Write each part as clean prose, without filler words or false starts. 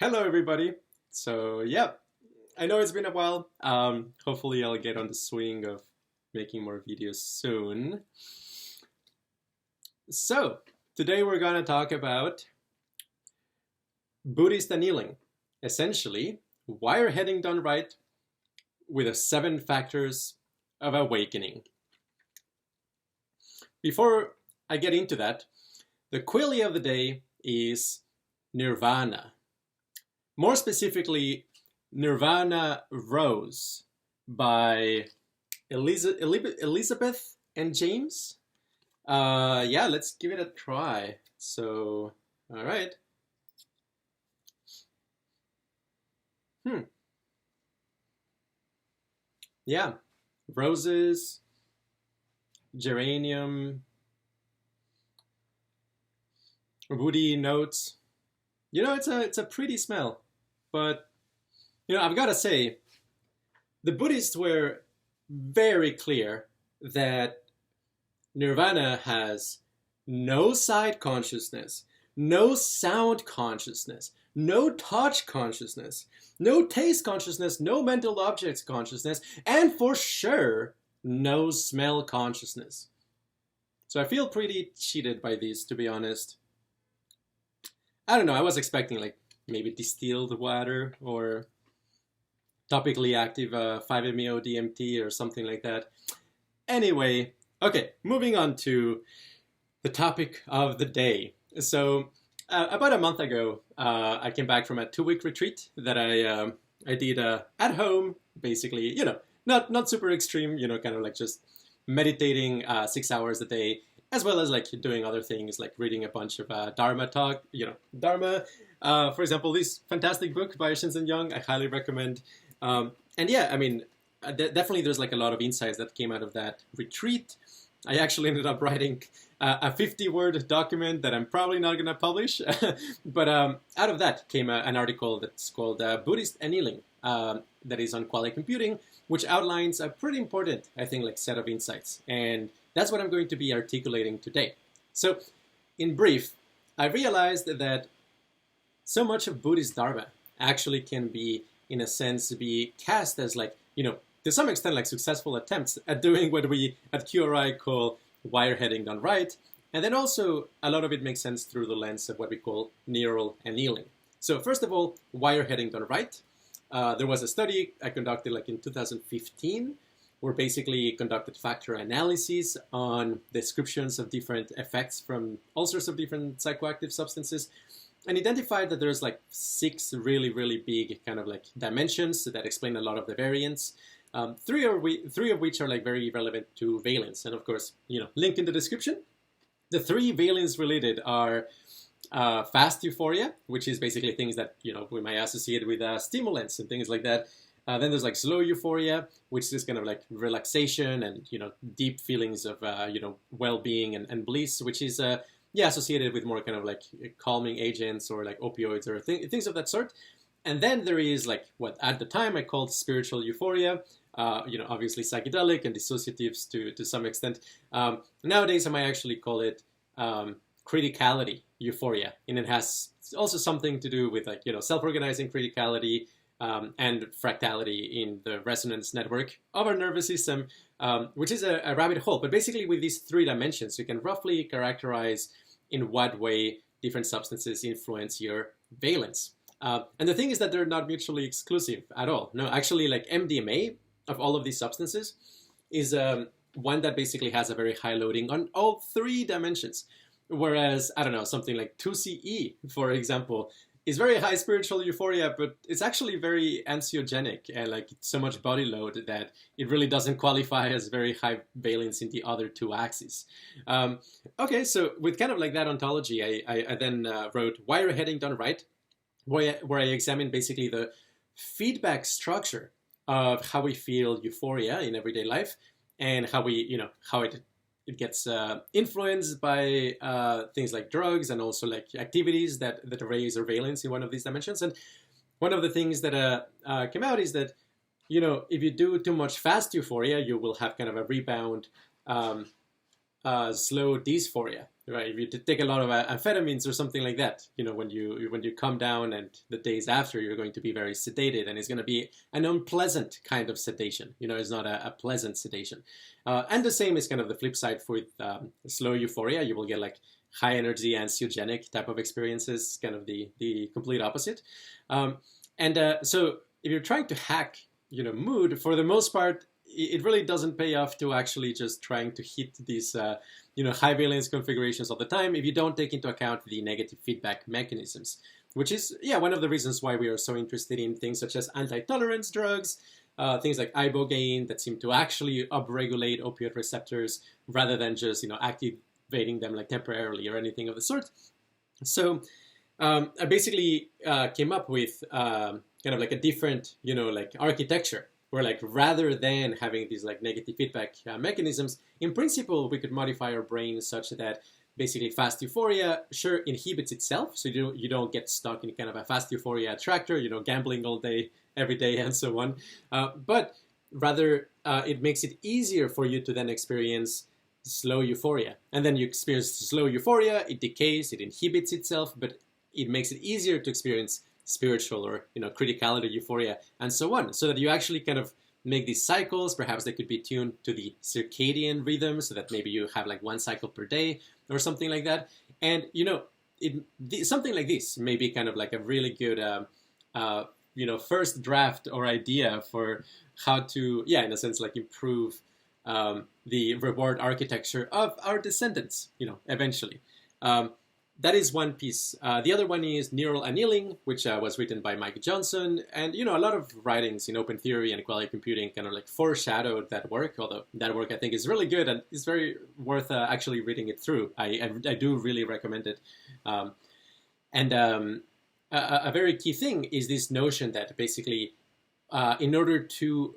Hello, everybody. So, yeah, I know it's been a while. Hopefully, I'll get on the swing of making more videos soon. So, today we're going to talk about Buddhist annealing. Essentially, wireheading done right with the 7 factors of awakening. Before I get into that, the query of the day is nirvana. More specifically, Nirvana Rose by Elizabeth and James. Yeah, let's give it a try. So, all right. Yeah, roses, geranium, woody notes. It's a pretty smell. But, I've got to say, the Buddhists were very clear that nirvana has no side consciousness, no sound consciousness, no touch consciousness, no taste consciousness, no mental objects consciousness, and for sure, no smell consciousness. So I feel pretty cheated by these, to be honest. I don't know, I was expecting like maybe distilled water or topically active 5-MeO DMT or something like that. Anyway, okay, moving on to the topic of the day. So about a month ago, I came back from a 2-week retreat that I did at home, basically, not super extreme, kind of like just meditating 6 hours a day, as well as like doing other things like reading a bunch of Dharma talk, Dharma. For example, this fantastic book by Shinzen Young, I highly recommend. And yeah, I mean, definitely there's like a lot of insights that came out of that retreat. I actually ended up writing a 50-word document that I'm probably not going to publish. But out of that came an article that's called Buddhist Annealing, that is on quality computing, which outlines a pretty important, I think, like set of insights. And that's what I'm going to be articulating today. So, in brief, I realized that so much of Buddhist Dharma actually can be, in a sense, be cast as like, to some extent, like successful attempts at doing what we at QRI call wireheading done right. And then also, a lot of it makes sense through the lens of what we call neural annealing. So first of all, wireheading done right. There was a study I conducted like in 2015 where basically conducted factor analyses on descriptions of different effects from all sorts of different psychoactive substances, and identified that there's like 6 really, really big kind of like dimensions that explain a lot of the variance. 3 of which are like very relevant to valence, and of course, link in the description. The 3 valence related are fast euphoria, which is basically things that we might associate with stimulants and things like that. Then there's like slow euphoria, which is kind of like relaxation and deep feelings of well-being and bliss, which is associated with more kind of like calming agents or like opioids or things of that sort. And then there is like what at the time I called spiritual euphoria, obviously psychedelic and dissociatives to some extent. Nowadays I might actually call it criticality euphoria, and it has also something to do with like self-organizing criticality. And fractality in the resonance network of our nervous system, which is a rabbit hole. But basically with these 3 dimensions, you can roughly characterize in what way different substances influence your valence. And the thing is that they're not mutually exclusive at all. No, actually like MDMA of all of these substances is one that basically has a very high loading on all 3 dimensions. Whereas, I don't know, something like 2CE, for example, is very high spiritual euphoria, but it's actually very anxiogenic and like so much body load that it really doesn't qualify as very high valence in the other 2 axes. Okay, so with kind of like that ontology, I then wrote Wireheading Done Right, where I examined basically the feedback structure of how we feel euphoria in everyday life and how we, how it gets influenced by things like drugs and also like activities that raise our valence in one of these dimensions. And one of the things that came out is that, if you do too much fast euphoria, you will have kind of a rebound slow dysphoria. right? If you take a lot of amphetamines or something like that, when you come down and the days after, you're going to be very sedated, and it's going to be an unpleasant kind of sedation. It's not a pleasant sedation. And the same is kind of the flip side for slow euphoria. You will get like high energy, anxiogenic type of experiences, kind of the complete opposite. So if you're trying to hack, mood, for the most part, it really doesn't pay off to actually just trying to hit these, high valence configurations all the time if you don't take into account the negative feedback mechanisms, which is, one of the reasons why we are so interested in things such as anti-tolerance drugs, things like ibogaine that seem to actually upregulate opioid receptors rather than just, activating them like temporarily or anything of the sort. So I basically came up with kind of like a different, like architecture where like rather than having these like negative feedback mechanisms, in principle, we could modify our brain such that basically fast euphoria, sure, inhibits itself. So you don't get stuck in kind of a fast euphoria attractor, gambling all day, every day, and so on. But rather, it makes it easier for you to then experience slow euphoria. And then you experience slow euphoria, it decays, it inhibits itself, but it makes it easier to experience spiritual or criticality euphoria and so on, so that you actually kind of make these cycles. Perhaps they could be tuned to the circadian rhythm, so that maybe you have like one cycle per day or something like that. And something like this may be kind of like a really good first draft or idea for how to in a sense like improve the reward architecture of our descendants eventually. That is one piece. The other one is Neural Annealing, which was written by Mike Johnson. And, a lot of writings in open theory and quality computing kind of like foreshadowed that work, although that work I think is really good and it's very worth actually reading it through. I do really recommend it. A very key thing is this notion that basically in order to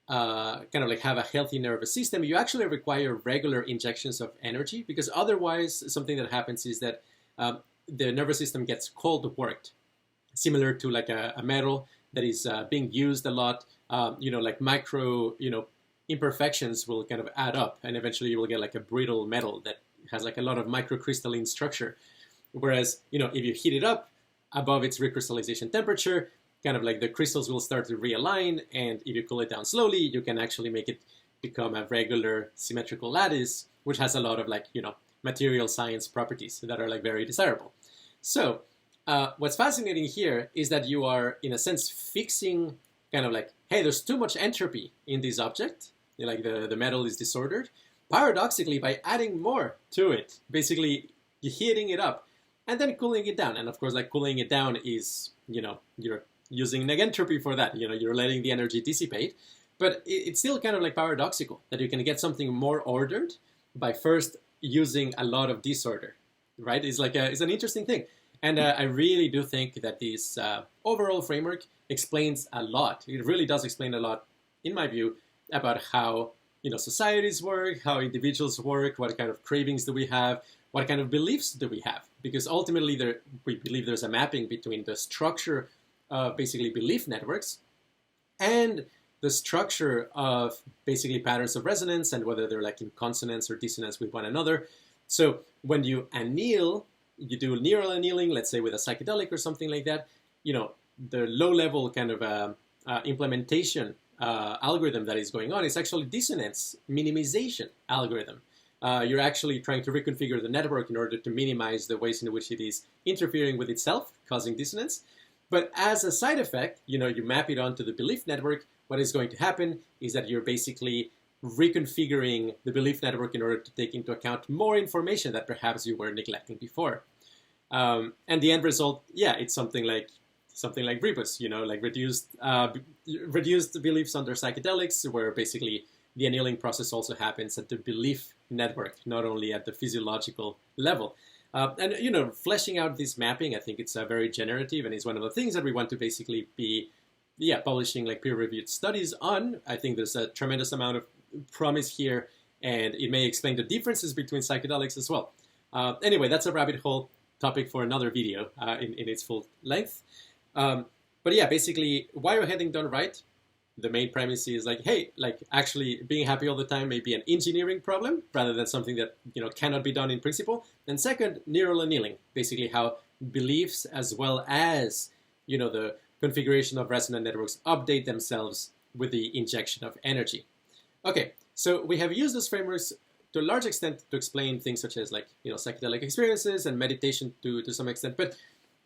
kind of like have a healthy nervous system, you actually require regular injections of energy, because otherwise something that happens is that the nervous system gets cold worked, similar to like a metal that is being used a lot. Like micro imperfections will kind of add up, and eventually you will get like a brittle metal that has like a lot of microcrystalline structure. Whereas if you heat it up above its recrystallization temperature, kind of like the crystals will start to realign, and if you cool it down slowly, you can actually make it become a regular symmetrical lattice, which has a lot of like, material science properties that are like very desirable. So what's fascinating here is that you are, in a sense, fixing kind of like, hey, there's too much entropy in this object, like the metal is disordered, paradoxically by adding more to it, basically heating it up and then cooling it down. And of course, like cooling it down is, you're using negentropy for that. You're letting the energy dissipate, but it's still kind of like paradoxical that you can get something more ordered by first using a lot of disorder, right? It's like it's an interesting thing. And I really do think that this overall framework explains a lot. It really does explain a lot, in my view, about how societies work, how individuals work, what kind of cravings do we have, what kind of beliefs do we have? Because ultimately, we believe there's a mapping between the structure basically belief networks and the structure of basically patterns of resonance, and whether they're like in consonance or dissonance with one another. So when you anneal, you do neural annealing, let's say with a psychedelic or something like that, the low level kind of implementation algorithm that is going on is actually dissonance-minimization algorithm. You're actually trying to reconfigure the network in order to minimize the ways in which it is interfering with itself, causing dissonance. But as a side effect, you map it onto the belief network. What is going to happen is that you're basically reconfiguring the belief network in order to take into account more information that perhaps you were neglecting before. And the end result, it's something like REBUS, like reduced beliefs under psychedelics, where basically the annealing process also happens at the belief network, not only at the physiological level. And fleshing out this mapping, I think it's very generative, and it's one of the things that we want to basically be, publishing like peer-reviewed studies on. I think there's a tremendous amount of promise here, and it may explain the differences between psychedelics as well. Anyway, that's a rabbit hole topic for another video in its full length. But basically, Wireheading Done Right the main premise is like, hey, like actually being happy all the time may be an engineering problem rather than something that, you know, cannot be done in principle. And second, neural annealing, basically how beliefs as well as, you know, the configuration of resonant networks update themselves with the injection of energy. Okay, so we have used those frameworks to a large extent to explain things such as like, you know, psychedelic experiences and meditation to some extent. But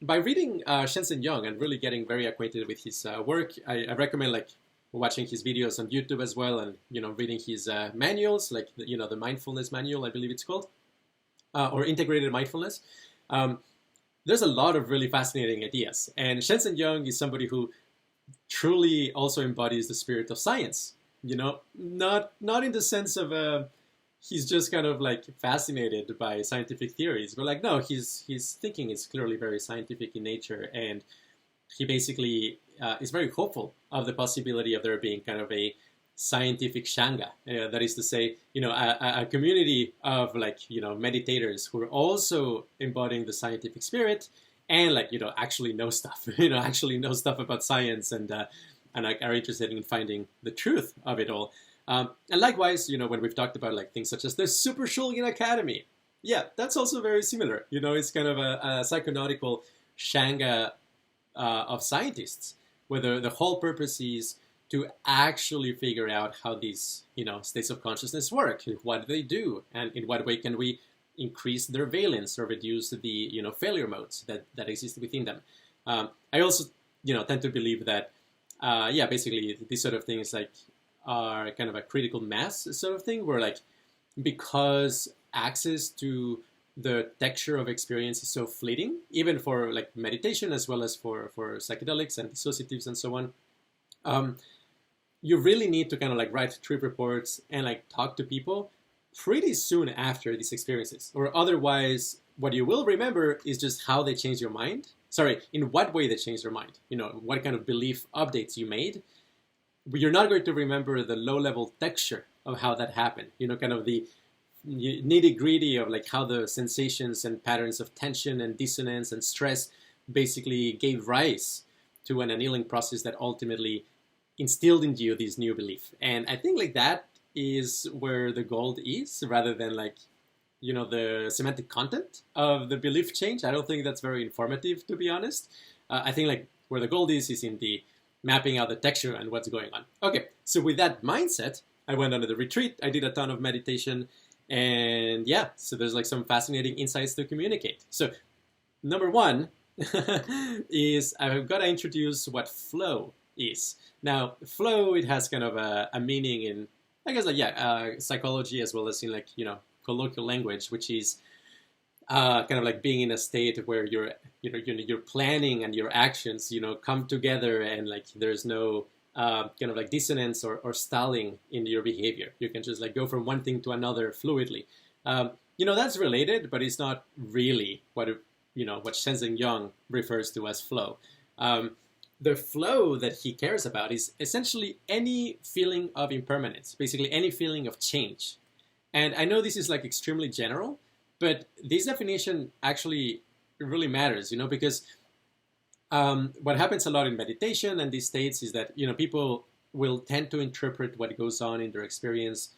by reading Shenzhen Yang and really getting very acquainted with his work, I recommend like watching his videos on YouTube as well, and, you know, reading his manuals, like, you know, the mindfulness manual, I believe it's called, or integrated mindfulness. There's a lot of really fascinating ideas. And Shenzhen Yang is somebody who truly also embodies the spirit of science, you know, not in the sense of he's just kind of like fascinated by scientific theories, but like, no, his thinking is clearly very scientific in nature, and he basically is very hopeful of the possibility of there being kind of a scientific shangha. That is to say, you know, a community of like, you know, meditators who are also embodying the scientific spirit and like, you know, actually know stuff, you know, actually know stuff about science and like are interested in finding the truth of it all. And likewise, you know, when we've talked about like things such as the Super Shulgin Academy, yeah, that's also very similar. You know, it's kind of a psychonautical shangha of scientists, where the whole purpose is to actually figure out how these, you know, states of consciousness work, what they do, and in what way can we increase their valence or reduce the, you know, failure modes that exist within them. I also, you know, tend to believe that, yeah, basically these sort of things like are kind of a critical mass sort of thing, where like, because access to the texture of experience is so fleeting, even for like meditation as well as for psychedelics and dissociatives and so on, you really need to kind of like write trip reports and like talk to people pretty soon after these experiences, or otherwise what you will remember is just how they changed your mind. Sorry, in what way they changed your mind, you know, what kind of belief updates you made. But you're not going to remember the low-level texture of how that happened, you know, kind of the nitty-gritty of like how the sensations and patterns of tension and dissonance and stress basically gave rise to an annealing process that ultimately instilled in you this new belief. And I think like that is where the gold is, rather than like, you know, the semantic content of the belief change. I don't think that's very informative, to be honest. I think like where the gold is in the mapping out the texture and what's going on. Okay, so with that mindset, I went on to the retreat. I did a ton of meditation, and yeah, so there's like some fascinating insights to communicate. So number one is I've got to introduce what flow is. Now, flow, it has kind of a meaning in, I guess, like, yeah, psychology as well as in like, you know, colloquial language, which is kind of like being in a state where your planning and your actions, you know, come together, and like there's no kind of like dissonance or stalling in your behavior. You can just like go from one thing to another fluidly. You know, that's related, but it's not really what Shenzhen Yang refers to as flow. The flow that he cares about is essentially any feeling of impermanence, basically any feeling of change. And I know this is like extremely general, but this definition actually really matters, you know, because what happens a lot in meditation and these states is that, you know, people will tend to interpret what goes on in their experience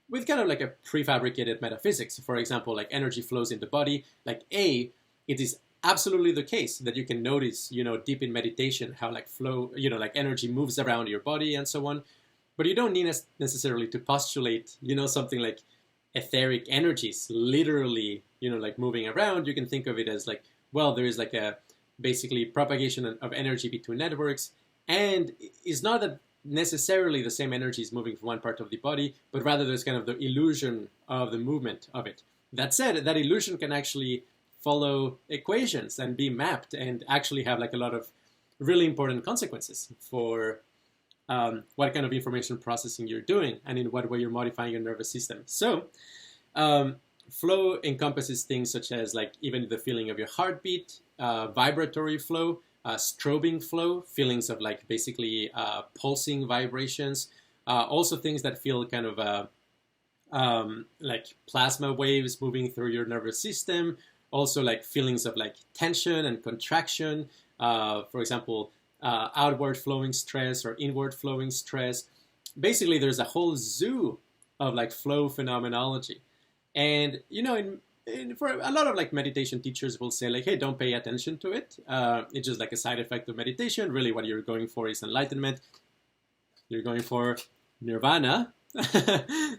with kind of like a prefabricated metaphysics. For example, like energy flows in the body. Like it is absolutely the case that you can notice, you know, deep in meditation how like flow, you know, like energy moves around your body and so on. But you don't need necessarily to postulate, you know, something like etheric energies literally, you know, like moving around. You can think of it as like, well, there is like a basically propagation of energy between networks, and it's not that necessarily the same energy is moving from one part of the body, but rather there's kind of the illusion of the movement of it. That said, that illusion can actually follow equations and be mapped and actually have like a lot of really important consequences for what kind of information processing you're doing and in what way you're modifying your nervous system. So flow encompasses things such as like even the feeling of your heartbeat, vibratory flow, strobing flow, feelings of like basically pulsing vibrations, also things that feel kind of like plasma waves moving through your nervous system, also like feelings of like tension and contraction, for example, outward flowing stress or inward flowing stress. Basically, there's a whole zoo of like flow phenomenology. And, for a lot of like meditation teachers will say like, hey, don't pay attention to it. It's just like a side effect of meditation. Really what you're going for is enlightenment. You're going for nirvana.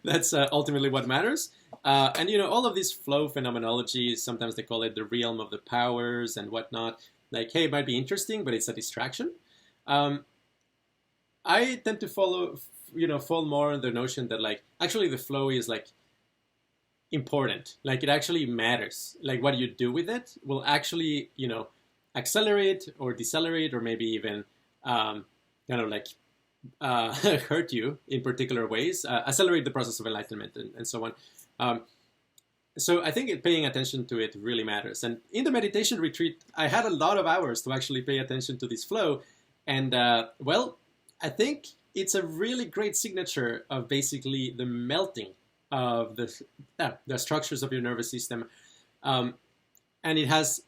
That's ultimately what matters. And, all of this flow phenomenology, sometimes they call it the realm of the powers and whatnot. Like, hey, it might be interesting, but it's a distraction. I tend to fall more on the notion that like, actually the flow is like important. Like it actually matters. Like what you do with it will actually, accelerate or decelerate or maybe even hurt you in particular ways, accelerate the process of enlightenment and so on. So I think paying attention to it really matters. And in the meditation retreat, I had a lot of hours to actually pay attention to this flow. And I think it's a really great signature of basically the melting of the structures of your nervous system. And it has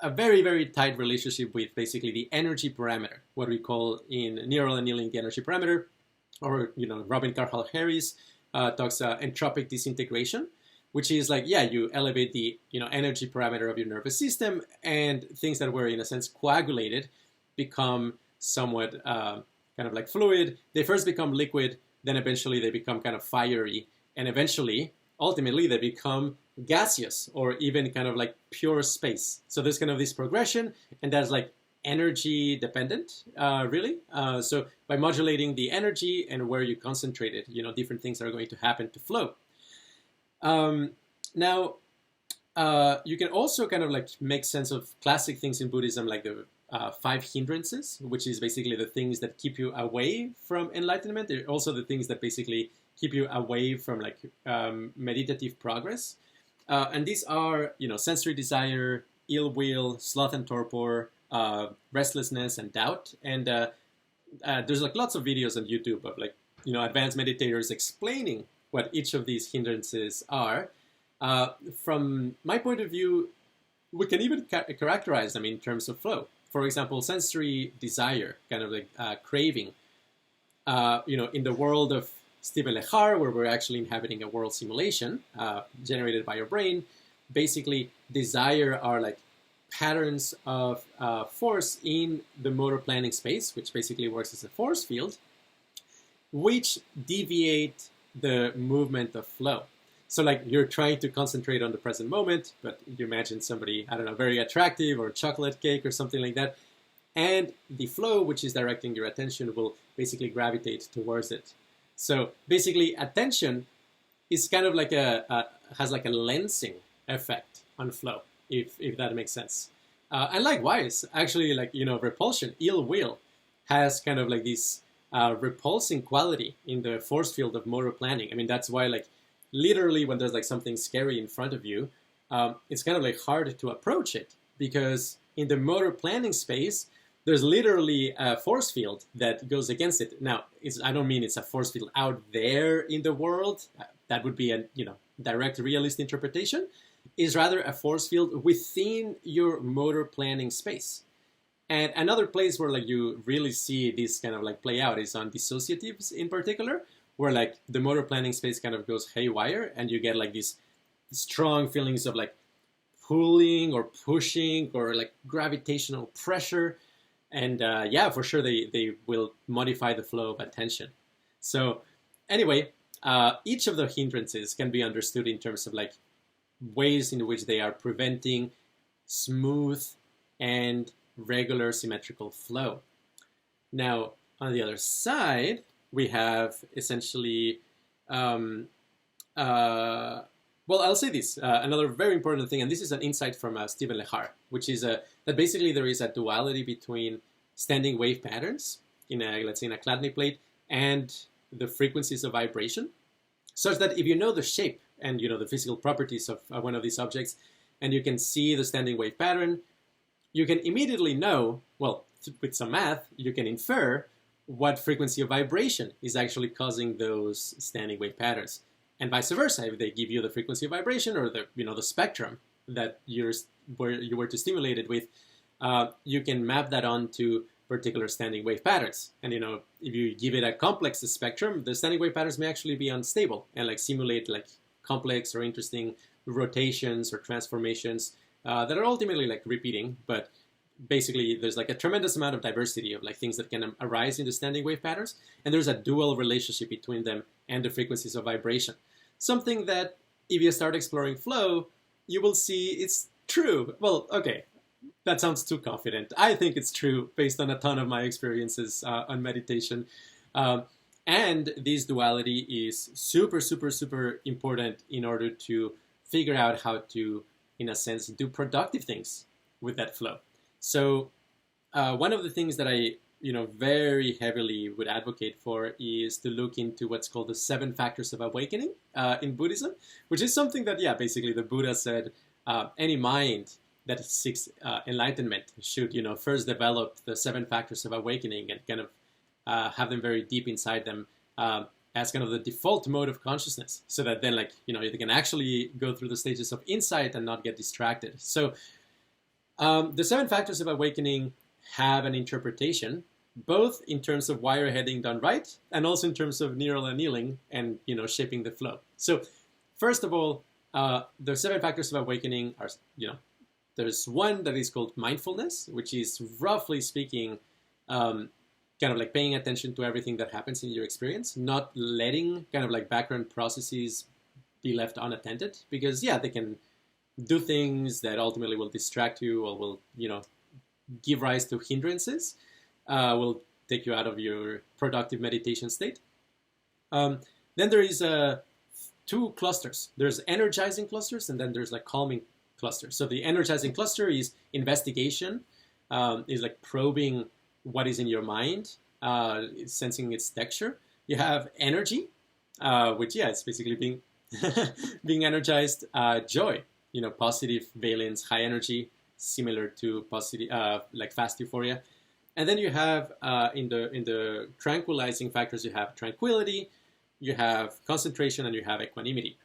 a very, very tight relationship with basically the energy parameter, what we call in neural annealing the energy parameter, or, Robin Carhart-Harris talks entropic disintegration, which is like, you elevate the, energy parameter of your nervous system, and things that were, in a sense, coagulated become somewhat kind of like fluid. They first become liquid, then eventually they become kind of fiery, and eventually, ultimately, they become gaseous or even kind of like pure space. So there's kind of this progression, and that's like energy dependent, really. So by modulating the energy and where you concentrate it, different things are going to happen to flow. Now, you can also kind of like make sense of classic things in Buddhism, like the 5 hindrances, which is basically the things that keep you away from enlightenment. They're also the things that basically keep you away from like meditative progress. And these are, sensory desire, ill will, sloth and torpor, restlessness and doubt. And there's like lots of videos on YouTube of like, advanced meditators explaining what each of these hindrances are. From my point of view, we can even characterize them in terms of flow. For example, sensory desire, kind of like craving. In the world of Stephen Lehar, where we're actually inhabiting a world simulation generated by your brain, basically desire are like patterns of force in the motor planning space, which basically works as a force field, which deviate the movement of flow. So like you're trying to concentrate on the present moment, but you imagine somebody, I don't know, very attractive or chocolate cake or something like that. And the flow, which is directing your attention, will basically gravitate towards it. So basically attention is kind of like has like a lensing effect on flow, if that makes sense. And likewise, actually like, repulsion, ill will has kind of like this repulsing quality in the force field of motor planning. I mean, that's why like literally when there's like something scary in front of you, it's kind of like hard to approach it, because in the motor planning space, there's literally a force field that goes against it. Now, I don't mean it's a force field out there in the world. That would be a direct realist interpretation. It's rather a force field within your motor planning space. And another place where like you really see this kind of like play out is on dissociatives in particular, where like the motor planning space kind of goes haywire, and you get like these strong feelings of like pulling or pushing or like gravitational pressure. And for sure, they will modify the flow of attention. So anyway, each of the hindrances can be understood in terms of like ways in which they are preventing smooth and regular symmetrical flow. Now, on the other side, we have essentially, I'll say this, another very important thing, and this is an insight from Stephen Lehar, which is that basically there is a duality between standing wave patterns in let's say in a Chladni plate and the frequencies of vibration, such that if you know the shape and the physical properties of one of these objects, and you can see the standing wave pattern, you can immediately know, well, with some math, you can infer what frequency of vibration is actually causing those standing wave patterns. And vice versa, if they give you the frequency of vibration or the spectrum that you were to stimulate it with, you can map that onto particular standing wave patterns. And if you give it a complex spectrum, the standing wave patterns may actually be unstable and like simulate like complex or interesting rotations or transformations that are ultimately like repeating. But basically, there's like a tremendous amount of diversity of like things that can arise in the standing wave patterns, and there's a dual relationship between them and the frequencies of vibration. Something that if you start exploring flow, you will see it's true. Well, okay, that sounds too confident. I think it's true based on a ton of my experiences on meditation. And this duality is super, super, super important in order to figure out how to, in a sense, do productive things with that flow. So one of the things that I very heavily would advocate for is to look into what's called the 7 factors of awakening in Buddhism, which is something that, basically the Buddha said any mind that seeks enlightenment should, first develop the 7 factors of awakening and kind of have them very deep inside them as kind of the default mode of consciousness, so that then, like, you can actually go through the stages of insight and not get distracted. So the 7 factors of awakening have an interpretation, both in terms of Wireheading Done Right and also in terms of neural annealing and, shaping the flow. So first of all, the 7 factors of awakening are, there's one that is called mindfulness, which is roughly speaking, kind of like paying attention to everything that happens in your experience, not letting kind of like background processes be left unattended, because they can do things that ultimately will distract you or will, give rise to hindrances, will take you out of your productive meditation state. Then there is 2 clusters. There's energizing clusters, and then there's like calming clusters. So the energizing cluster is investigation, is like probing what is in your mind, sensing its texture. You have energy, which it's basically being being energized. Joy, positive valence, high energy, similar to positive, like fast euphoria. And then you have in the tranquilizing factors, you have tranquility, you have concentration, and you have equanimity.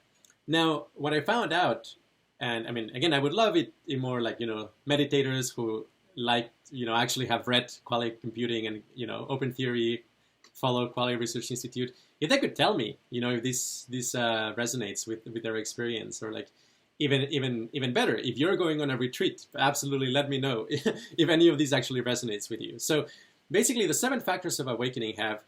Now, what I found out, and I mean, again, I would love it in more like, meditators who like, actually have read quality computing and, open theory, follow Quality Research Institute. If they could tell me, if this resonates with their experience, or like even better, if you're going on a retreat, absolutely let me know if any of these actually resonates with you. So basically, the 7 factors of awakening have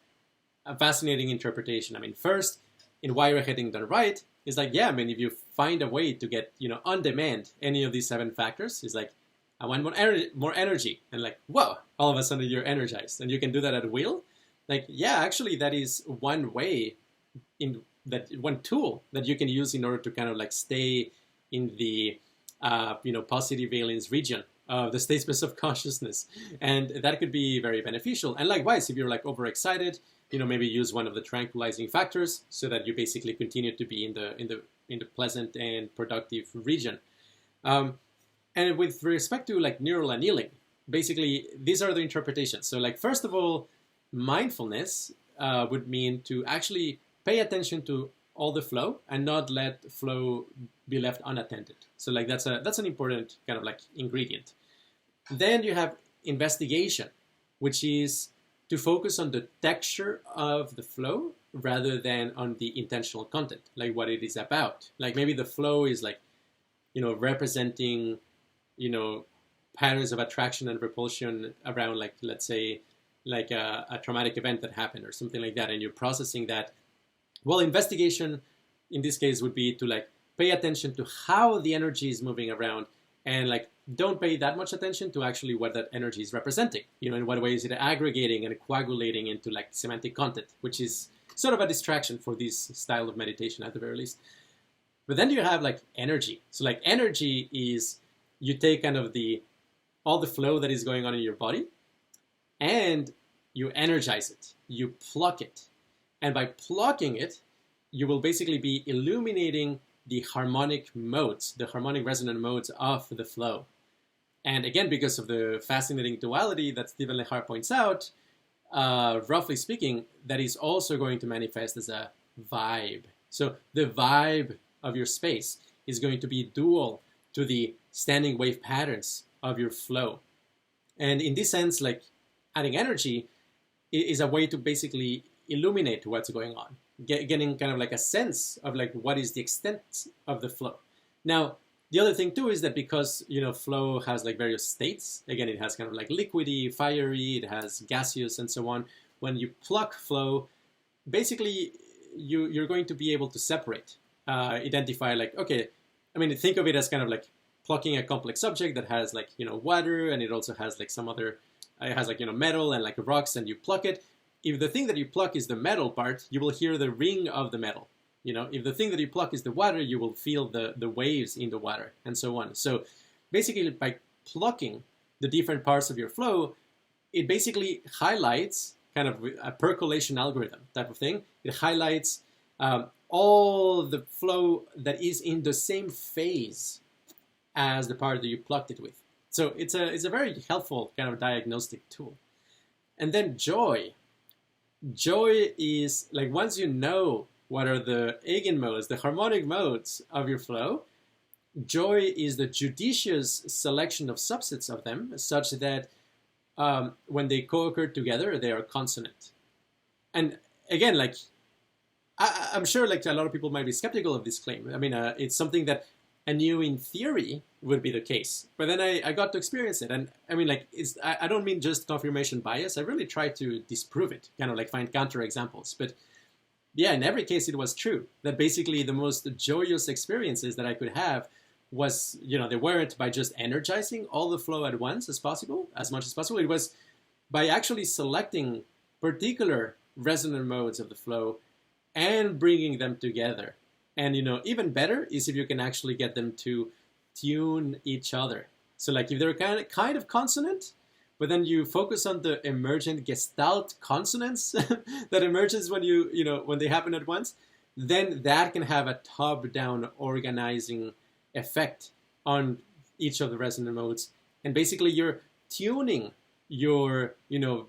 a fascinating interpretation. I mean, first, in Wireheading Done Right, is like, if you find a way to get, on demand any of these 7 factors, it's like, I want more energy. And like, whoa, all of a sudden you're energized. And you can do that at will. Like, actually, that is one way, one tool that you can use in order to kind of like stay in the, positive valence region of the state space of consciousness. And that could be very beneficial. And likewise, if you're like overexcited, maybe use one of the tranquilizing factors so that you basically continue to be in the pleasant and productive region. And with respect to like neural annealing, basically these are the interpretations. So like, first of all, mindfulness would mean to actually pay attention to all the flow and not let flow be left unattended. So like that's an important kind of like ingredient. Then you have investigation, which is to focus on the texture of the flow rather than on the intentional content, like what it is about. Like maybe the flow is like, representing, patterns of attraction and repulsion around, like, let's say, like a traumatic event that happened or something like that, and you're processing that. Well, investigation in this case would be to like pay attention to how the energy is moving around, and like don't pay that much attention to actually what that energy is representing. In what way is it aggregating and coagulating into like semantic content, which is sort of a distraction for this style of meditation at the very least. But then you have like energy. So like energy is, you take kind of all the flow that is going on in your body and you energize it, you pluck it. And by plucking it, you will basically be illuminating the harmonic modes, the harmonic resonant modes of the flow. And again, because of the fascinating duality that Stephen Lehart points out, roughly speaking, that is also going to manifest as a vibe. So the vibe of your space is going to be dual to the standing wave patterns of your flow. And in this sense, like, adding energy is a way to basically illuminate what's going on, getting kind of like a sense of like what is the extent of the flow. Now, the other thing too is that because, you know, flow has like various states. Again, it has kind of like liquidy, fiery, it has gaseous, and so on. When you pluck flow, basically you're going to be able to separate, identify like, okay, I mean, think of it as kind of like plucking a complex object that has like, you know, water, and it also has like some other, it has like, you know, metal and like rocks, and you pluck it. If the thing that you pluck is the metal part, you will hear the ring of the metal. You know, if the thing that you pluck is the water, you will feel the waves in the water, and so on. So basically, by plucking the different parts of your flow, it basically highlights kind of a percolation algorithm type of thing. It highlights all the flow that is in the same phase as the part that you plucked it with. So it's a very helpful kind of diagnostic tool. And then joy. Joy is like, once you know what are the eigenmodes, the harmonic modes of your flow, joy is the judicious selection of subsets of them such that when they co-occur together, they are consonant. And again, like, I'm sure like a lot of people might be skeptical of this claim. I mean, it's something that I knew in theory would be the case, but then I got to experience it. And I mean, like, I don't mean just confirmation bias. I really tried to disprove it, kind of like find counterexamples. But yeah, in every case, it was true that basically the most joyous experiences that I could have was, you know, they weren't by just energizing all the flow at once as much as possible. It was by actually selecting particular resonant modes of the flow and bringing them together. And, you know, even better is if you can actually get them to tune each other. So like if they're kind of consonant, but then you focus on the emergent gestalt consonance that emerges when when they happen at once, then that can have a top-down organizing effect on each of the resonant modes. And basically you're tuning your, you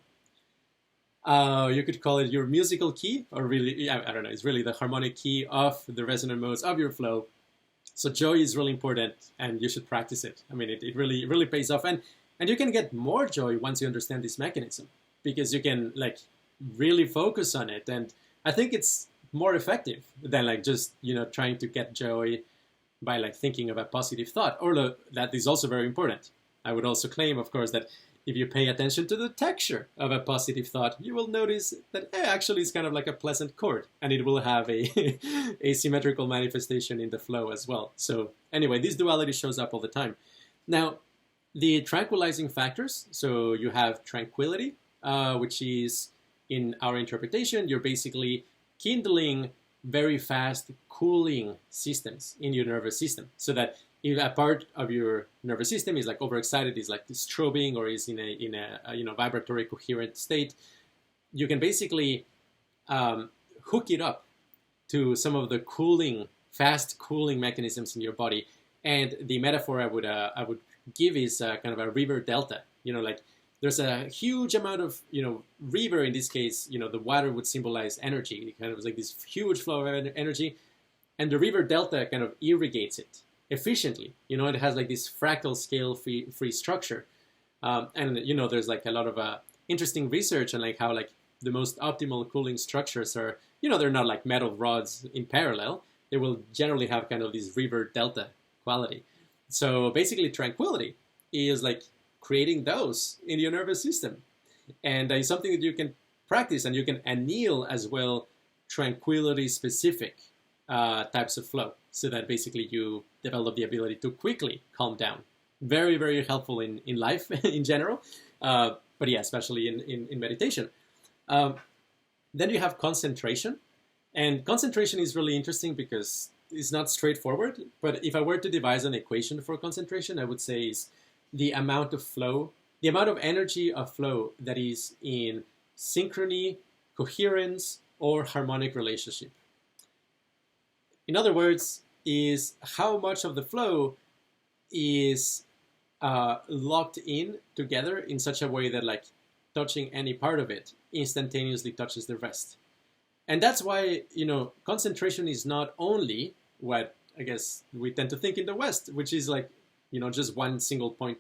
could call it your musical key, or really, I don't know, it's really the harmonic key of the resonant modes of your flow. So joy is really important, and you should practice it. I mean, it really pays off. And you can get more joy once you understand this mechanism, because you can like really focus on it. And I think it's more effective than like just, trying to get joy by like thinking of a positive thought. Or that is also very important. I would also claim, of course, that if you pay attention to the texture of a positive thought, you will notice that actually it's kind of like a pleasant chord, and it will have a asymmetrical manifestation in the flow as well. So anyway, this duality shows up all the time. Now, the tranquilizing factors, so you have tranquility, which is, in our interpretation, you're basically kindling very fast cooling systems in your nervous system, so that if a part of your nervous system is like overexcited, is like strobing, or is in a vibratory coherent state, you can basically hook it up to some of the fast cooling mechanisms in your body. And the metaphor I would give is kind of a river delta. Like there's a huge amount of river. In this case, the water would symbolize energy. It kind of was like this huge flow of energy, and the river delta kind of irrigates it efficiently. It has like this fractal scale free structure, and there's like a lot of interesting research on like how like the most optimal cooling structures are, they're not like metal rods in parallel. They will generally have kind of this river delta quality. So basically tranquility is like creating those in your nervous system, and it's something that you can practice, and you can anneal as well tranquility specific types of flow, so that basically you develop the ability to quickly calm down. Very, very helpful in life in general, but yeah, especially in meditation. Then you have concentration, and concentration is really interesting because it's not straightforward, but if I were to devise an equation for concentration, I would say is the amount of flow, the amount of energy of flow that is in synchrony, coherence, or harmonic relationship. In other words, is how much of the flow is locked in together in such a way that like touching any part of it instantaneously touches the rest. And that's why, concentration is not only what I guess we tend to think in the West, which is like, just one single point,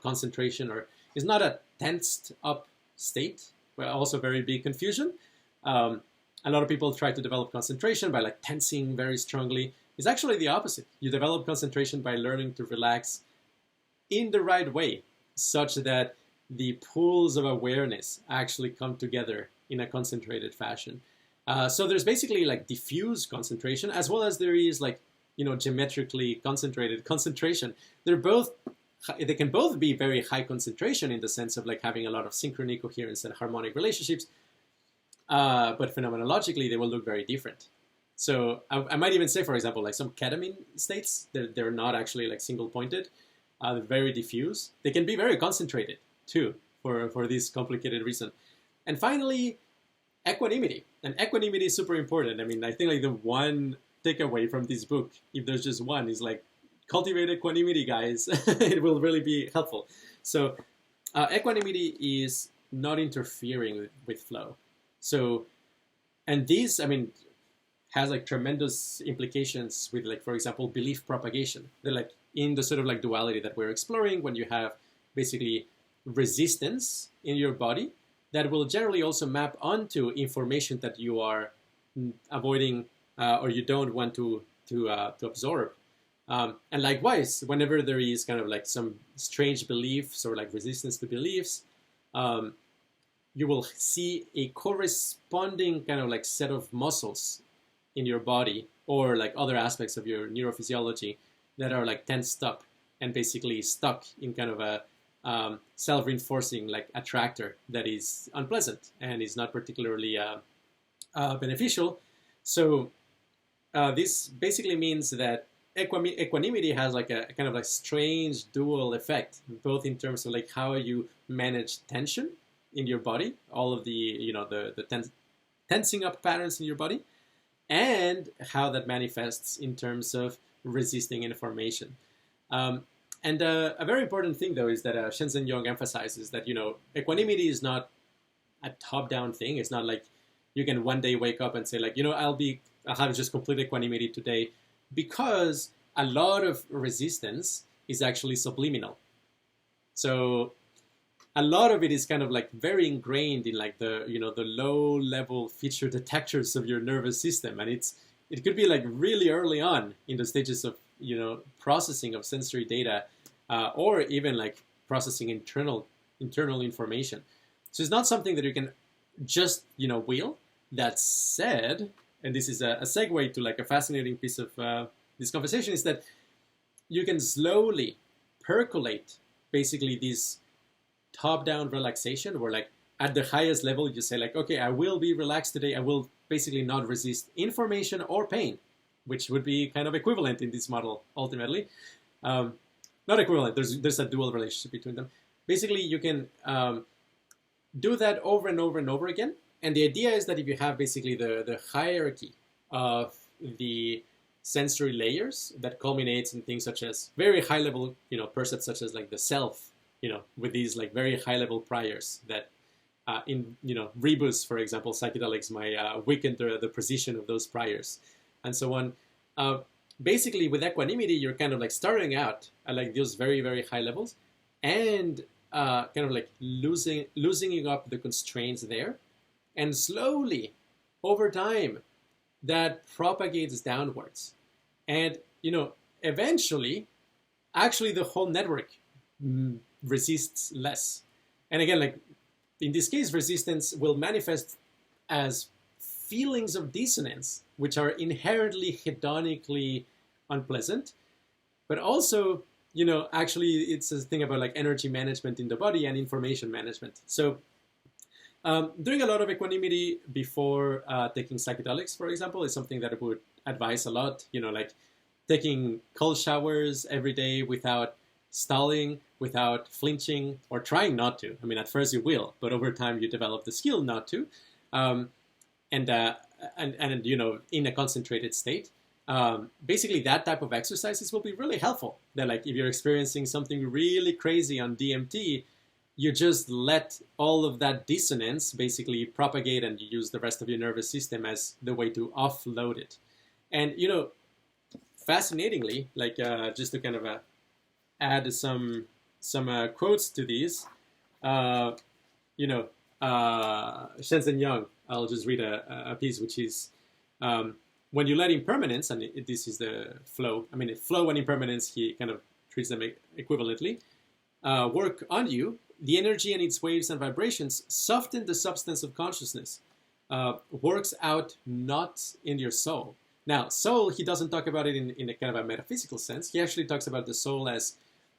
concentration, or is not a tensed up state, but also very big confusion. A lot of people try to develop concentration by like tensing very strongly. It's actually the opposite. You develop concentration by learning to relax in the right way, such that the pools of awareness actually come together in a concentrated fashion. So there's basically like diffuse concentration, as well as there is like, geometrically concentrated concentration. They can both be very high concentration in the sense of like having a lot of synchrony, coherence, and harmonic relationships. But phenomenologically, they will look very different. So I might even say, for example, like some ketamine states, they're not actually like single-pointed. They're very diffuse. They can be very concentrated, too, for this complicated reason. And finally, equanimity. And equanimity is super important. I mean, I think like the one takeaway from this book, if there's just one, is like, cultivate equanimity, guys. It will really be helpful. So equanimity is not interfering with flow. So, and this, I mean, has like tremendous implications with like, for example, belief propagation. They're like in the sort of like duality that we're exploring, when you have basically resistance in your body that will generally also map onto information that you are avoiding or you don't want to absorb. And likewise, whenever there is kind of like some strange beliefs or like resistance to beliefs, you will see a corresponding kind of like set of muscles in your body or like other aspects of your neurophysiology that are like tensed up and basically stuck in kind of a self-reinforcing like attractor that is unpleasant and is not particularly beneficial. So this basically means that equanimity has like a kind of like strange dual effect, both in terms of like how you manage tension in your body, all of the the tensing up patterns in your body, and how that manifests in terms of resisting information. And a very important thing, though, is that Shenzhen Yong emphasizes that equanimity is not a top-down thing. It's not like you can one day wake up and say like I'll have just complete equanimity today, because a lot of resistance is actually subliminal. So a lot of it is kind of like very ingrained in like the the low level feature detectors of your nervous system, and it could be like really early on in the stages of processing of sensory data, or even like processing internal information. So it's not something that you can just wheel. That said, and this is a segue to like a fascinating piece of this conversation, is that you can slowly percolate basically this top-down relaxation, where like at the highest level you say like, okay, I will be relaxed today. I will basically not resist information or pain, which would be kind of equivalent in this model ultimately. Not equivalent. There's a dual relationship between them. Basically, you can do that over and over and over again. And the idea is that if you have basically the hierarchy of the sensory layers that culminates in things such as very high level, percepts such as like the self, with these like very high level priors that in REBUS, for example, psychedelics might weaken the precision of those priors and so on. Basically, with equanimity, you're kind of like starting out at like those very, very high levels and kind of like loosening up the constraints there. And slowly, over time, that propagates downwards. And, eventually, actually the whole network resists less. And again, like in this case, resistance will manifest as feelings of dissonance, which are inherently hedonically unpleasant. But also, actually it's a thing about like energy management in the body and information management. So doing a lot of equanimity before taking psychedelics, for example, is something that I would advise a lot. Like taking cold showers every day without stalling, without flinching, or trying not to. I mean, at first you will, but over time you develop the skill not to. And in a concentrated state. Basically, that type of exercises will be really helpful. That like if you're experiencing something really crazy on DMT, you just let all of that dissonance basically propagate, and you use the rest of your nervous system as the way to offload it. And fascinatingly, like just to kind of add some quotes to these, Shenzhen Yang, I'll just read a piece, which is when you let impermanence, and this is the flow. I mean, flow and impermanence, he kind of treats them equivalently. Work on you. The energy and its waves and vibrations soften the substance of consciousness. Works out not in your soul. Now, soul, he doesn't talk about it in a kind of a metaphysical sense. He actually talks about the soul as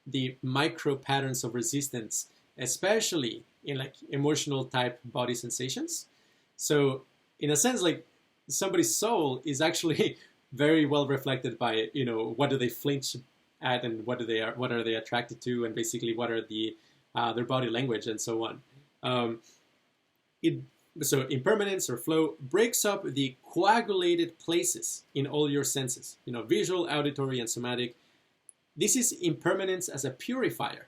the micro patterns of resistance, especially in like emotional type body sensations. So in a sense, like somebody's soul is actually very well reflected by, you know, what do they flinch at and what are they attracted to, and basically what are their body language and so on. So impermanence or flow breaks up the coagulated places in all your senses, you know, visual, auditory, and somatic. This is impermanence as a purifier,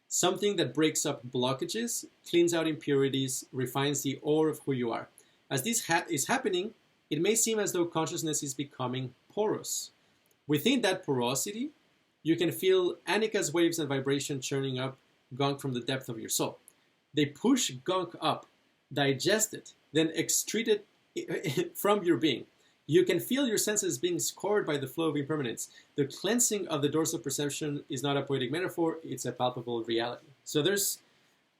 something that breaks up blockages, cleans out impurities, refines the ore of who you are. As this is happening, it may seem as though consciousness is becoming porous. Within that porosity, you can feel Anika's waves and vibration churning up gunk from the depth of your soul. They push gunk up, digest it, then extrude it from your being. You can feel your senses being scored by the flow of impermanence. The cleansing of the dorsal perception is not a poetic metaphor, it's a palpable reality. So there's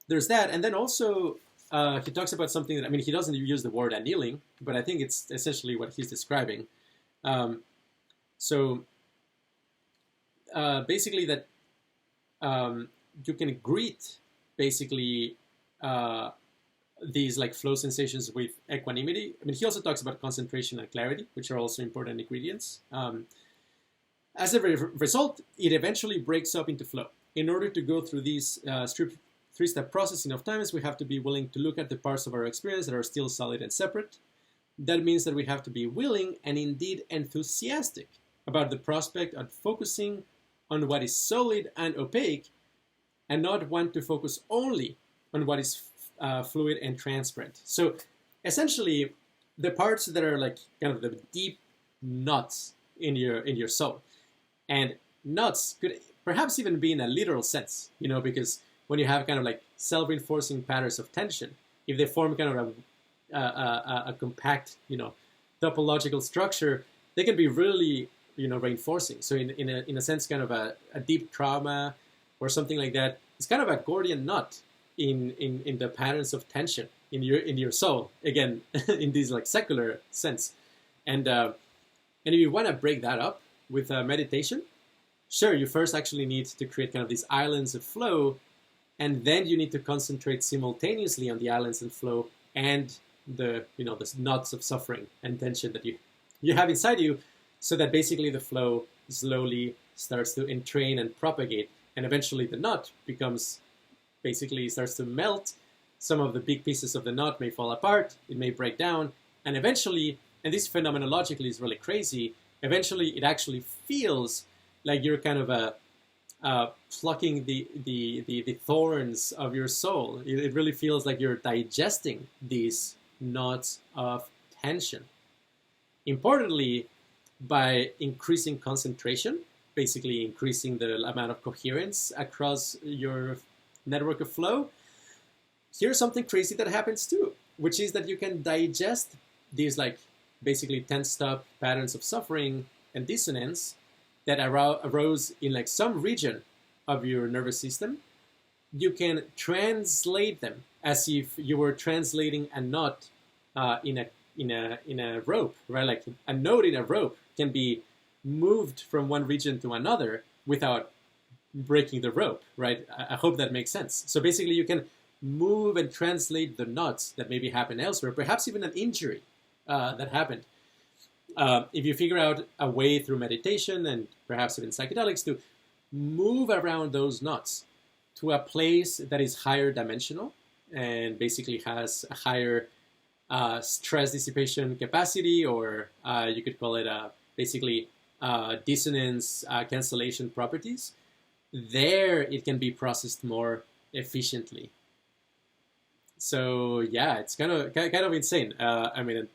that. And then also he talks about something that, I mean, he doesn't use the word annealing, but I think it's essentially what he's describing. Basically that you can greet basically these like flow sensations with equanimity. I mean, he also talks about concentration and clarity, which are also important ingredients. As a result, it eventually breaks up into flow. In order to go through these three-step process enough times, we have to be willing to look at the parts of our experience that are still solid and separate. That means that we have to be willing and indeed enthusiastic about the prospect of focusing on what is solid and opaque, and not want to focus only on what is fluid and transparent. So essentially, the parts that are like kind of the deep knots in your soul, and knots could perhaps even be in a literal sense, you know, because when you have kind of like self-reinforcing patterns of tension, if they form kind of a compact, you know, topological structure, they can be really, you know, reinforcing. So in a sense, kind of a deep trauma or something like that, it's kind of a Gordian knot in the patterns of tension in your soul, again, in this like secular sense. And if you want to break that up with meditation, sure, you first actually need to create kind of these islands of flow, and then you need to concentrate simultaneously on the islands of flow and the knots of suffering and tension that you have inside you, so that basically the flow slowly starts to entrain and propagate, and eventually the knot starts to melt. Some of the big pieces of the knot may fall apart, it may break down, and eventually, and this phenomenologically is really crazy, eventually it actually feels like you're kind of plucking the thorns of your soul. It really feels like you're digesting these knots of tension. Importantly, by increasing concentration, basically increasing the amount of coherence across your network of flow, here's something crazy that happens too, which is that you can digest these like basically tensed up patterns of suffering and dissonance that arose in like some region of your nervous system. You can translate them as if you were translating a knot in a rope, right? Like a knot in a rope can be moved from one region to another without breaking the rope, right? I hope that makes sense. So basically you can move and translate the knots that maybe happen elsewhere, perhaps even an injury that happened. If you figure out a way through meditation and perhaps even psychedelics to move around those knots to a place that is higher dimensional and basically has a higher stress dissipation capacity, or you could call it basically dissonance cancellation properties, there it can be processed more efficiently. So yeah, it's kind of insane. I mean,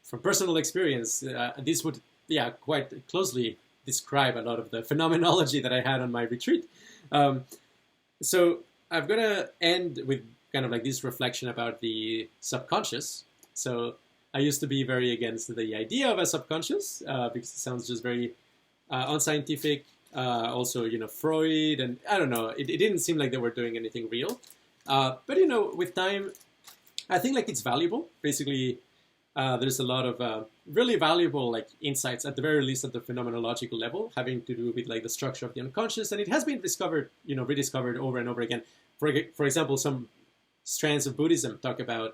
from personal experience, this would quite closely describe a lot of the phenomenology that I had on my retreat. So I'm gonna end with kind of like this reflection about the subconscious. So I used to be very against the idea of a subconscious because it sounds just very unscientific. Also, Freud, and I don't know, it didn't seem like they were doing anything real. But, with time, I think like it's valuable. Basically, there's a lot of really valuable like insights, at the very least at the phenomenological level, having to do with like the structure of the unconscious. And it has been discovered, rediscovered over and over again. For example, some strands of Buddhism talk about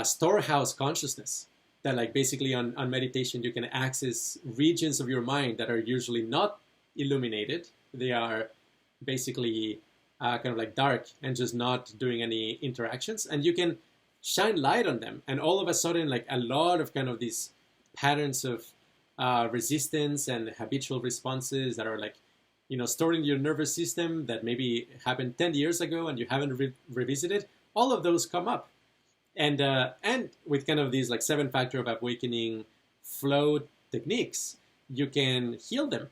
storehouse consciousness, that like basically on meditation you can access regions of your mind that are usually not illuminated. They are basically kind of like dark and just not doing any interactions, and you can shine light on them, and all of a sudden like a lot of kind of these patterns of resistance and habitual responses that are like stored in your nervous system that maybe happened 10 years ago and you haven't revisited, all of those come up. And with kind of these like 7-factor of awakening flow techniques, you can heal them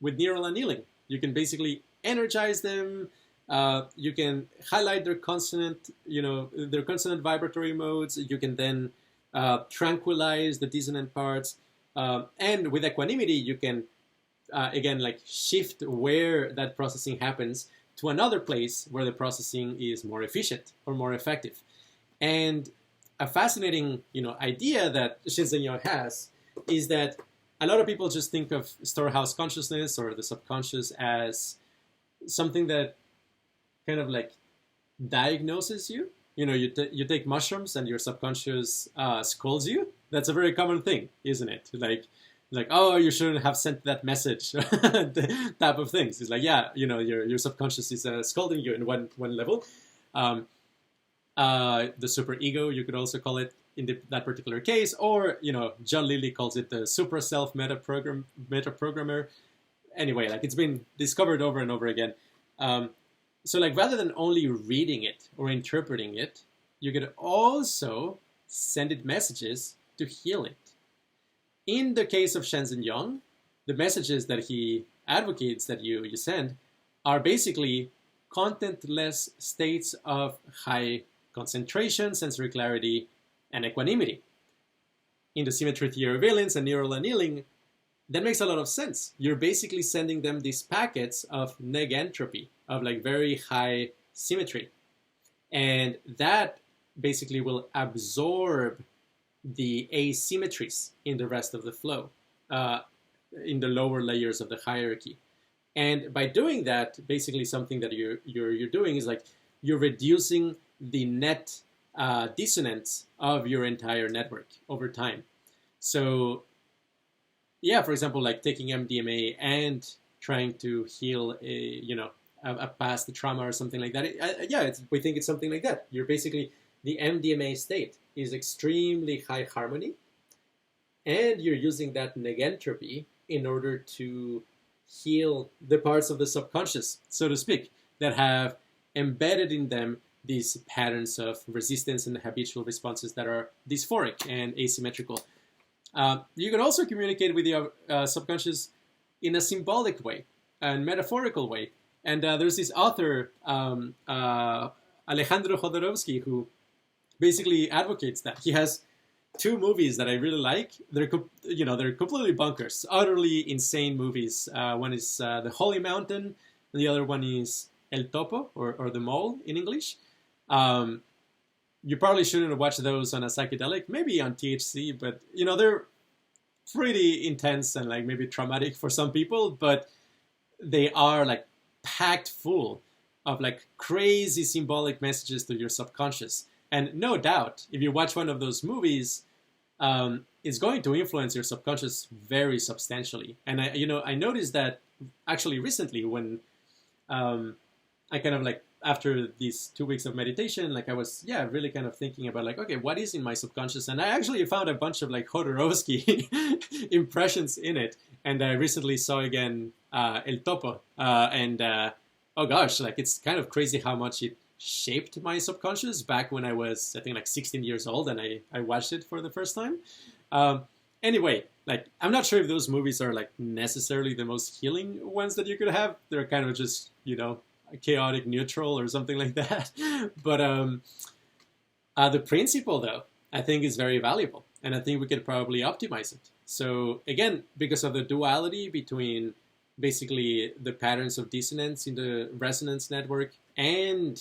with neural annealing. You can basically energize them. You can highlight their consonant, their consonant vibratory modes. You can then tranquilize the dissonant parts. And with equanimity, you can, again, like shift where that processing happens to another place where the processing is more efficient or more effective. And a fascinating, idea that Shinzen Young has is that a lot of people just think of storehouse consciousness or the subconscious as something that kind of like diagnoses you. You take mushrooms and your subconscious scolds you. That's a very common thing, isn't it? Like, oh, you shouldn't have sent that message, type of things. It's like, yeah, your subconscious is scolding you in one level. The superego, you could also call it in that particular case, or John Lilly calls it the super self metaprogrammer. Anyway, like it's been discovered over and over again. So like rather than only reading it or interpreting it, you could also send it messages to heal it. In the case of Shenzhen Yang, the messages that he advocates that you send are basically contentless states of high concentration, sensory clarity, and equanimity. In the symmetry theory of valence and neural annealing, that makes a lot of sense. You're basically sending them these packets of negentropy, of like very high symmetry. And that basically will absorb the asymmetries in the rest of the flow, in the lower layers of the hierarchy. And by doing that, basically something that you're doing is like you're reducing the net dissonance of your entire network over time. So yeah, for example, like taking MDMA and trying to heal a past trauma or something like that. We think it's something like that. You're basically, the MDMA state is extremely high harmony, and you're using that negentropy in order to heal the parts of the subconscious, so to speak, that have embedded in them these patterns of resistance and habitual responses that are dysphoric and asymmetrical. You can also communicate with your subconscious in a symbolic way and metaphorical way. And there's this author, Alejandro Jodorowsky, who basically advocates that. He has 2 movies that I really like. They're completely bonkers, utterly insane movies. One is The Holy Mountain, and the other one is El Topo, or The Mole in English. You probably shouldn't watch those on a psychedelic, maybe on THC, but they're pretty intense and like maybe traumatic for some people, but they are like packed full of like crazy symbolic messages to your subconscious. And no doubt, if you watch one of those movies, it's going to influence your subconscious very substantially. And I noticed that actually recently when I kind of like, after these 2 weeks of meditation, like I was, really kind of thinking about like, okay, what is in my subconscious? And I actually found a bunch of like Jodorowsky impressions in it. And I recently saw again El Topo. Oh gosh, like it's kind of crazy how much it shaped my subconscious back when I was, I think, like 16 years old and I watched it for the first time. Anyway, like I'm not sure if those movies are like necessarily the most healing ones that you could have. They're kind of just, chaotic neutral or something like that. But the principle, though, I think is very valuable, and I think we could probably optimize it. So again, because of the duality between basically the patterns of dissonance in the resonance network and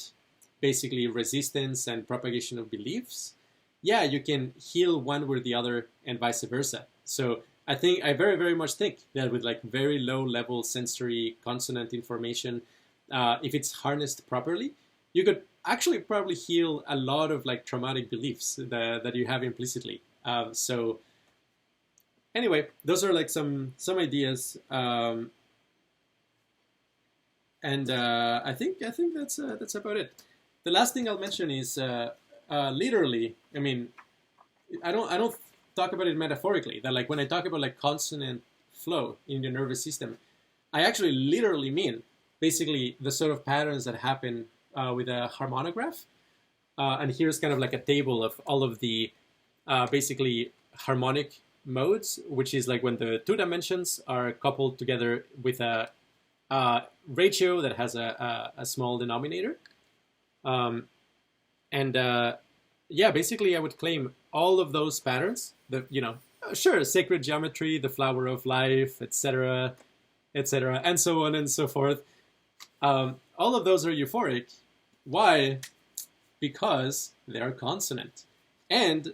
basically resistance and propagation of beliefs, yeah, you can heal one with the other and vice versa. So I very, very much think that with like very low level sensory consonant information, if it's harnessed properly, you could actually probably heal a lot of like traumatic beliefs that you have implicitly. So anyway, those are like some ideas, and I think that's about it. The last thing I'll mention is literally. I mean, I don't talk about it metaphorically. That like when I talk about like consonant flow in the nervous system, I actually literally mean basically the sort of patterns that happen with a harmonograph. And here's kind of like a table of all of the basically harmonic modes, which is like when the two dimensions are coupled together with a ratio that has a small denominator. Yeah, basically I would claim all of those patterns, sure, sacred geometry, the flower of life, etc., etc., and so on and so forth. All of those are euphoric. Why? Because they are consonant. And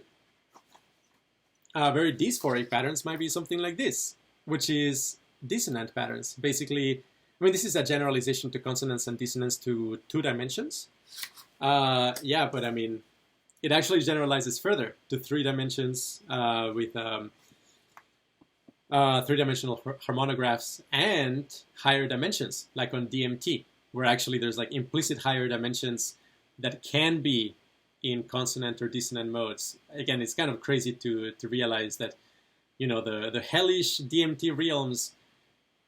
very dysphoric patterns might be something like this, which is dissonant patterns. Basically, I mean, this is a generalization to consonance and dissonance to two dimensions. Yeah, but I mean, it actually generalizes further to three dimensions with three-dimensional harmonographs and higher dimensions, like on DMT, where actually there's like implicit higher dimensions that can be in consonant or dissonant modes. Again, it's kind of crazy to realize that, the hellish DMT realms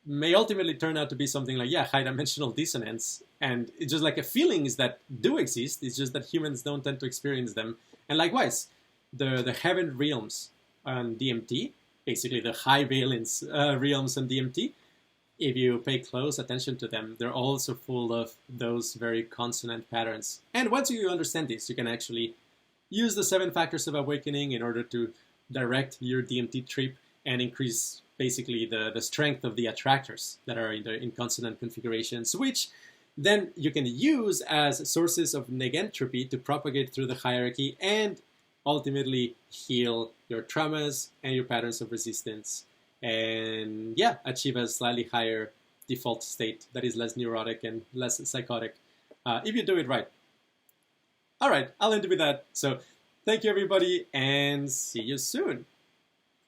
may ultimately turn out to be something like, high-dimensional dissonance. And it's just like a feelings that do exist. It's just that humans don't tend to experience them. And likewise, the heaven realms on DMT, basically the high valence realms on DMT, if you pay close attention to them, they're also full of those very consonant patterns. And once you understand this, you can actually use the 7 factors of awakening in order to direct your DMT trip and increase basically the strength of the attractors that are in consonant configurations, which then you can use as sources of negentropy to propagate through the hierarchy and ultimately heal your traumas and your patterns of resistance. And achieve a slightly higher default state that is less neurotic and less psychotic if you do it right. All right, I'll end with that. So thank you, everybody, and see you soon.